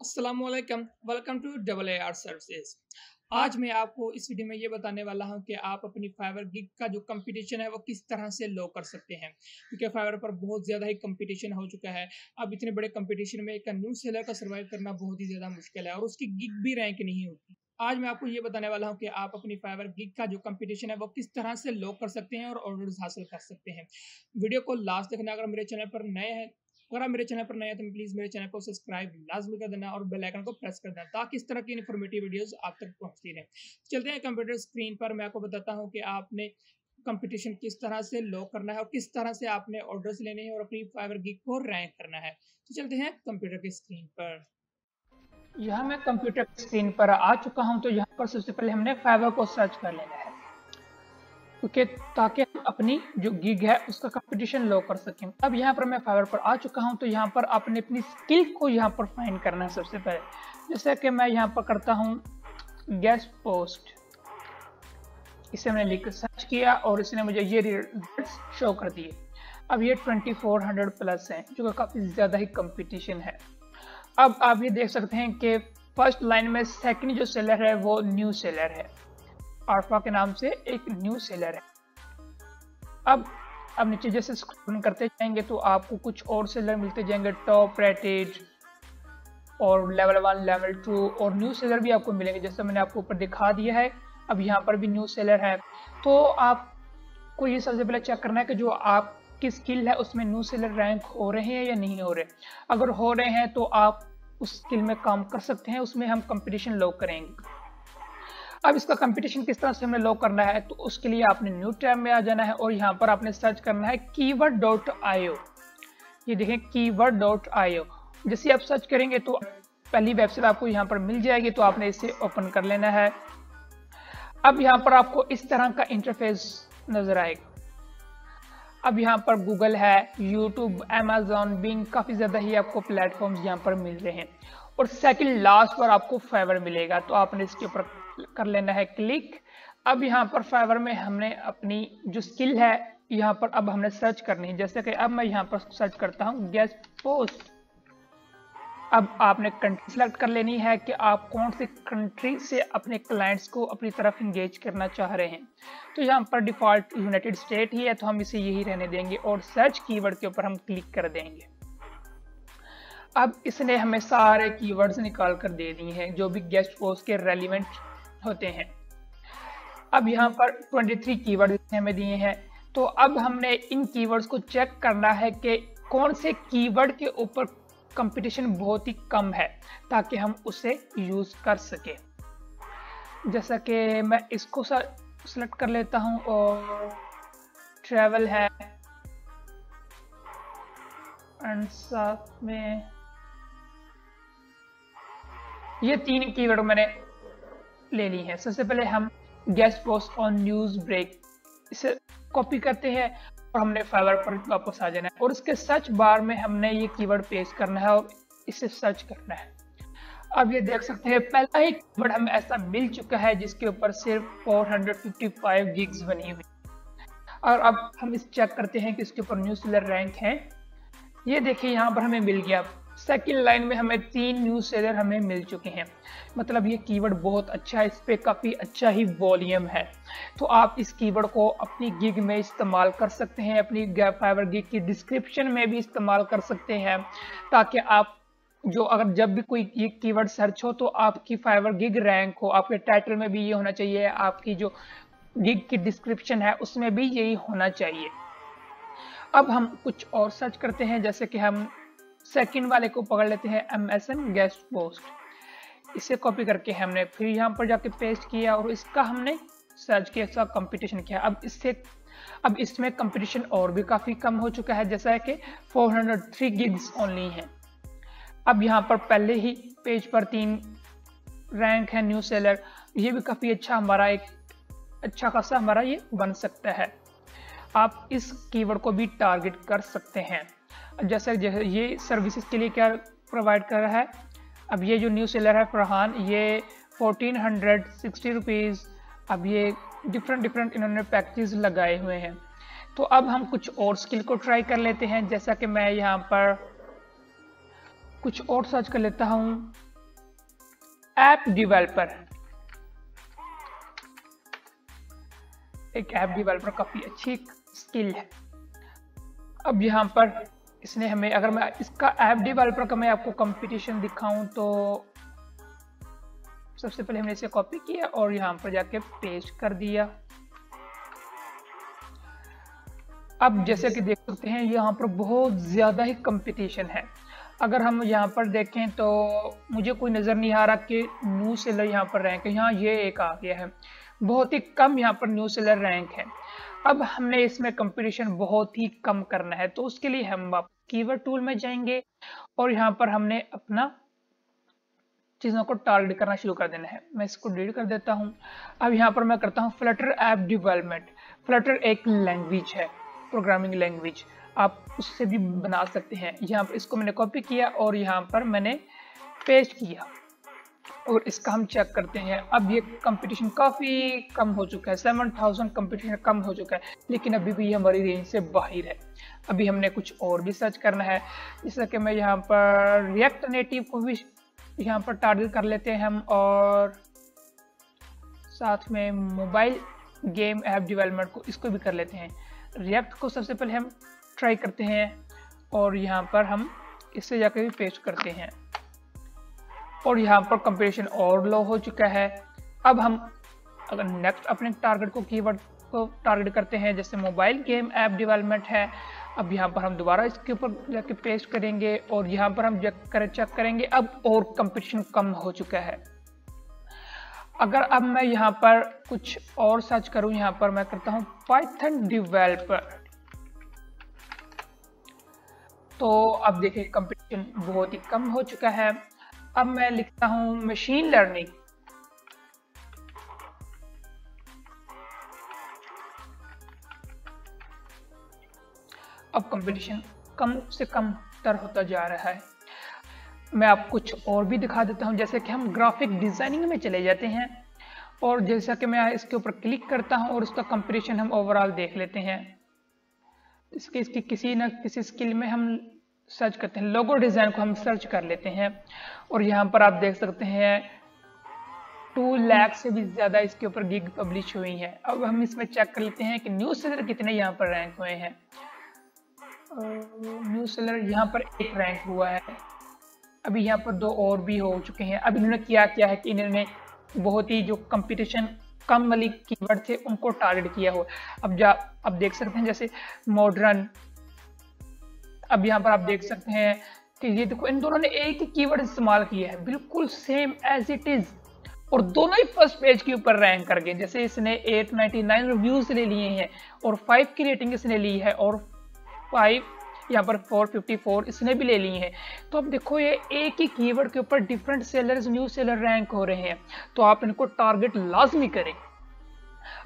अस्सलामुअलैकुम, welcome to double A R services. आज मैं आपको इस वीडियो में ये बताने वाला हूं कि आप अपनी फाइवर गिग का जो कंपटीशन है वो किस तरह से लो कर सकते हैं, क्योंकि फाइवर पर बहुत ज़्यादा ही कंपटीशन हो चुका है। अब इतने बड़े कंपटीशन में एक न्यू सेलर का सर्वाइव करना बहुत ही ज़्यादा मुश्किल है और उसकी गिग भी रैंक नहीं होती। आज मैं आपको ये बताने वाला हूँ कि आप अपनी फाइवर गिग का जो कंपटीशन है वो किस तरह से लो कर सकते हैं और ऑर्डर्स हासिल कर सकते हैं। वीडियो को लास्ट देखना। अगर मेरे चैनल पर नए हैं अगर आप मेरे चैनल पर नए हैं तो प्लीज़ मेरे चैनल को सब्सक्राइब लाजमी कर देना और बेल आइकन को प्रेस कर देना ताकि इस तरह की इन्फॉर्मेटिव वीडियोस आप तक पहुंचती रहें। चलते हैं कंप्यूटर स्क्रीन पर। मैं आपको बताता हूं कि आपने कंपटीशन किस तरह से लो करना है और किस तरह से आपने ऑर्डर्स लेने हैं और अपनी फाइवर गिग को रैंक करना है। तो चलते हैं कंप्यूटर की स्क्रीन पर। यहाँ मैं कंप्यूटर की स्क्रीन पर आ चुका हूँ। तो यहाँ पर सबसे पहले हमने फाइवर को सर्च कर लेना है, क्योंकि ताकि हम अपनी जो गिग है उसका कंपटीशन लो कर सकें। अब यहाँ पर मैं फाइवर पर आ चुका हूँ। तो यहाँ पर आपने अपनी स्किल को यहाँ पर फाइंड करना है सबसे पहले। जैसे कि मैं यहाँ पर करता हूँ गेस्ट पोस्ट, इसे मैंने लिख कर सर्च किया और इसने मुझे ये रिजल्ट्स शो कर दिए। अब ये 2400 प्लस है, जो कि काफ़ी ज़्यादा ही कंपटीशन है। अब आप ये देख सकते हैं कि फर्स्ट लाइन में सेकंड जो सेलर है वो न्यू सेलर है, अल्फा के नाम से एक न्यू सेलर है। अब नीचे जैसे स्क्रॉल करते जाएंगे तो आपको कुछ और सेलर मिलते जाएंगे, टॉप रेटेड और लेवल 1, लेवल 2 और न्यू सेलर भी आपको मिलेंगे, जैसे मैंने आपको ऊपर दिखा दिया है। अब यहाँ पर भी न्यू सेलर है। तो आपको ये सबसे पहले चेक करना है कि जो आपकी स्किल है उसमें न्यू सेलर रैंक हो रहे हैं या नहीं हो रहे। अगर हो रहे हैं तो आप उस स्किल में काम कर सकते हैं, उसमें हम कंपटीशन लो करेंगे। अब इसका कंपटीशन किस तरह से हमें लो करना है, तो उसके लिए आपने न्यू टैब में आ जाना है और यहाँ पर आपने सर्च करना है keyword.io। ये देखें keyword.io। जैसे आप सर्च करेंगे तो पहली वेबसाइट आपको यहाँ पर मिल जाएगी, तो आपने इसे ओपन कर लेना है। अब यहाँ पर आपको इस तरह का इंटरफेस नजर आएगा। अब यहाँ पर गूगल है, यूट्यूब, अमेजोन, बिंग, काफ़ी ज़्यादा ही आपको प्लेटफॉर्म्स यहाँ पर मिल रहे हैं और सेकंड लास्ट पर आपको फाइवर मिलेगा। तो आपने इसके ऊपर कर लेना है क्लिक। अब यहाँ पर फाइवर में हमने अपनी जो स्किल है यहाँ पर अब हमने सर्च करनी है। जैसे कि अब मैं यहाँ पर सर्च करता हूँ गेस्ट पोस्ट। अब आपने कंट्री सेलेक्ट कर लेनी है कि आप कौन सी कंट्री से अपने क्लाइंट्स को अपनी तरफ इंगेज करना चाह रहे हैं। तो यहाँ पर डिफॉल्ट यूनाइटेड स्टेट ही है, तो हम इसे यही रहने देंगे और सर्च कीवर्ड के ऊपर हम क्लिक कर देंगे। अब इसने हमें सारे कीवर्ड्स निकाल कर दे दिए हैं जो भी गेस्ट पोस्ट के रेलिवेंट होते हैं। अब यहाँ पर 23 कीवर्ड हमें दिए हैं। तो अब हमने इन कीवर्ड्स को चेक करना है कि कौन से कीवर्ड के ऊपर कंपटीशन बहुत ही कम है, ताकि हम उसे यूज कर सके। जैसा कि मैं इसको सेलेक्ट कर लेता हूँ और ट्रैवल है एंड साथ में ये 3 कीवर्ड मैंने ले ली है। सबसे पहले हम guest post on news break, इसे कॉपी करते हैं और हमने फाइवर पर वापस आ जाना है और इसके सर्च बार में हमने ये कीवर्ड पेस्ट करना है और इसे सर्च करना है। अब ये देख सकते हैं पहला ही कीवर्ड हमें ऐसा मिल चुका है जिसके ऊपर सिर्फ 455 गिग्स बनी हुई। और अब हम इस चेक करते हैं कि इसके ऊपर न्यू सेलर रैंक है। ये देखिए यहाँ पर हमें मिल गया। सेकंड लाइन में हमें 3 न्यू सेलर हमें मिल चुके हैं। मतलब ये कीवर्ड बहुत अच्छा है, इस पे काफ़ी अच्छा ही वॉल्यूम है। तो आप इस कीवर्ड को अपनी गिग में इस्तेमाल कर सकते हैं, अपनी फाइवर गिग की डिस्क्रिप्शन में भी इस्तेमाल कर सकते हैं, ताकि आप जो अगर जब भी कोई ये कीवर्ड सर्च हो तो आपकी फाइवर गिग रैंक हो। आपके टाइटल में भी ये होना चाहिए, आपकी जो गिग की डिस्क्रिप्शन है उसमें भी यही होना चाहिए। अब हम कुछ और सर्च करते हैं, जैसे कि हम सेकंड वाले को पकड़ लेते हैं, MSN गेस्ट पोस्ट। इसे कॉपी करके हमने फिर यहाँ पर जाके पेस्ट किया और इसका हमने सर्च किया, इसका कंपटीशन किया। अब इसमें कंपटीशन और भी काफ़ी कम हो चुका है, जैसा है कि 403 गिग्स ओनली हैं। अब यहाँ पर पहले ही पेज पर 3 रैंक है न्यू सेलर। ये भी काफ़ी अच्छा, हमारा एक अच्छा खासा हमारा ये बन सकता है। आप इस कीवर्ड को भी टारगेट कर सकते हैं। जैसे ये सर्विसेज के लिए क्या प्रोवाइड कर रहा है। अब ये जो न्यू सेलर है फरहान, ये 1460 रुपीज़। अब ये डिफरेंट इन्होंने पैकेजेस लगाए हुए हैं। तो अब हम कुछ और स्किल को ट्राई कर लेते हैं। जैसा कि मैं यहाँ पर कुछ और सर्च कर लेता हूँ, ऐप डेवलपर, एक ऐप डेवलपर काफी अच्छी स्किल है। अब यहाँ पर इसने हमें, अगर मैं इसका ऐप डेवलपर का मैं आपको कंपटीशन दिखाऊं तो सबसे पहले हमने इसे कॉपी किया और यहाँ पर जाके पेस्ट कर दिया। अब जैसे कि देख सकते हैं यहाँ पर बहुत ज़्यादा ही कंपटीशन है। अगर हम यहाँ पर देखें तो मुझे कोई नज़र नहीं आ रहा कि न्यू सेलर यहाँ पर रैंक है। यहाँ ये एक आ गया है, बहुत ही कम यहाँ पर न्यू सेलर रैंक है। अब हमने इसमें कंपटीशन बहुत ही कम करना है, तो उसके लिए हम कीवर्ड टूल में जाएंगे और यहाँ पर हमने अपना चीज़ों को टारगेट करना शुरू कर देना है। मैं इसको डिलीट कर देता हूँ। अब यहाँ पर मैं करता हूँ फ्लटर ऐप डेवलपमेंट। फ्लटर एक लैंग्वेज है, प्रोग्रामिंग लैंग्वेज, आप उससे भी बना सकते हैं। यहाँ पर इसको मैंने कॉपी किया और यहाँ पर मैंने पेस्ट किया और इसका हम चेक करते हैं। अब ये कंपटीशन काफ़ी कम हो चुका है, 7000 कंपटीशन कम हो चुका है, लेकिन अभी भी ये हमारी रेंज से बाहर है। अभी हमने कुछ और भी सर्च करना है, जैसा कि मैं यहाँ पर रिएक्ट नेटिव को भी यहाँ पर टारगेट कर लेते हैं हम, और साथ में मोबाइल गेम ऐप डेवलपमेंट को, इसको भी कर लेते हैं। रिएक्ट को सबसे पहले हम ट्राई करते हैं और यहाँ पर हम इससे जाकर भी पेस्ट करते हैं और यहाँ पर कंपटीशन और लो हो चुका है। अब हम अगर नेक्स्ट अपने टारगेट को, कीवर्ड को टारगेट करते हैं, जैसे मोबाइल गेम ऐप डेवलपमेंट है। अब यहाँ पर हम दोबारा इसके ऊपर जाके पेस्ट करेंगे और यहाँ पर हम चेक करेंगे। अब और कंपटीशन कम हो चुका है। अगर अब मैं यहाँ पर कुछ और सर्च करूँ, यहाँ पर मैं करता हूँ पाइथन डेवलपर, तो अब देखिए कंपटीशन बहुत ही कम हो चुका है। अब मैं लिखता हूँ मशीन लर्निंग, अब कंपटीशन कम से कम तर होता जा रहा है। मैं आपको कुछ और भी दिखा देता हूं, जैसे कि हम ग्राफिक डिजाइनिंग में चले जाते हैं और जैसा कि मैं इसके ऊपर क्लिक करता हूं और उसका कंपटीशन हम ओवरऑल देख लेते हैं। इसकी किसी न किसी स्किल में हम सर्च करते हैं, लोगो डिजाइन को हम सर्च कर लेते हैं और यहाँ पर आप देख सकते हैं 2 लाख से भी ज्यादा इसके ऊपर गिग पब्लिश हुई है। अब हम इसमें चेक कर लेते हैं कि न्यू सेलर कितने यहाँ पर रैंक हुए हैं। न्यू सेलर यहाँ पर 1 रैंक हुआ है, अभी यहाँ पर 2 और भी हो चुके हैं। अब इन्होंने क्या है कि इन्होंने बहुत ही जो कंपटीशन कम वाली कीवर्ड थे उनको टारगेट किया हो। अब देख सकते हैं जैसे मॉडर्न, अब यहाँ पर आप देख सकते हैं कि ये देखो इन दोनों ने एक ही कीवर्ड इस्तेमाल किया है, बिल्कुल सेम एज इट इज, और दोनों ही फर्स्ट पेज के ऊपर रैंक कर गए। जैसे इसने 899 रिव्यूज ले लिए हैं और 5 की रेटिंग इसने ली है और 5 यहाँ पर 454 इसने भी ले ली है। तो अब देखो ये एक ही कीवर्ड के ऊपर different sellers, new seller rank हो रहे हैं, तो आप इनको टारगेट लाजमी करें।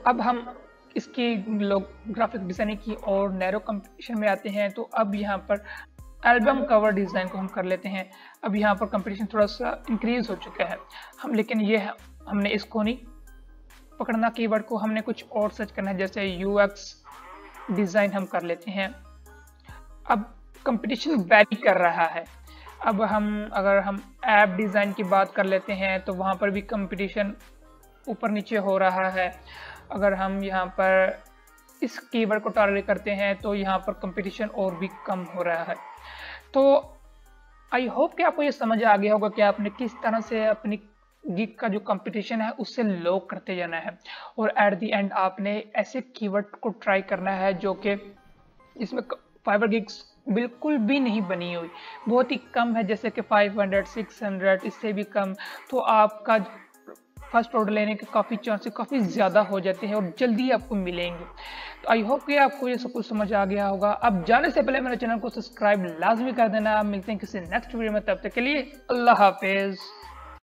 अब हम इसकी ग्राफिक डिजाइनिंग की और नैरो कंपटीशन में आते हैं। तो अब यहाँ पर एल्बम कवर डिजाइन को हम कर लेते हैं। अब यहाँ पर कंपटीशन थोड़ा सा इंक्रीज हो चुका है लेकिन ये हमने इसको नहीं पकड़ना कीवर्ड को, हमने कुछ और सर्च करना है, जैसे यूएक्स डिजाइन हम कर लेते हैं। अब कंपटीशन वैरी कर रहा है। अब अगर हम ऐप डिज़ाइन की बात कर लेते हैं तो वहाँ पर भी कंपटीशन ऊपर नीचे हो रहा है। अगर हम यहाँ पर इस कीवर्ड को टारगेट करते हैं तो यहाँ पर कंपटीशन और भी कम हो रहा है। तो आई होप कि आपको ये समझ आ गया होगा कि आपने किस तरह से अपनी गिग का जो कंपटीशन है उससे लो करते जाना है और एट द एंड आपने ऐसे कीवर्ड को ट्राई करना है जो कि इसमें फाइवर गिग्स बिल्कुल भी नहीं बनी हुई, बहुत ही कम है, जैसे कि 500, 600, इससे भी कम। तो आपका फर्स्ट ऑर्डर लेने के काफ़ी चांसेस काफ़ी ज़्यादा हो जाते हैं और जल्दी आपको मिलेंगे। तो आई होप कि आपको ये सब कुछ समझ आ गया होगा। अब जाने से पहले मेरे चैनल को सब्सक्राइब लाजमी कर देना। मिलते हैं किसी नेक्स्ट वीडियो में, तब तक के लिए अल्लाह हाफिज़।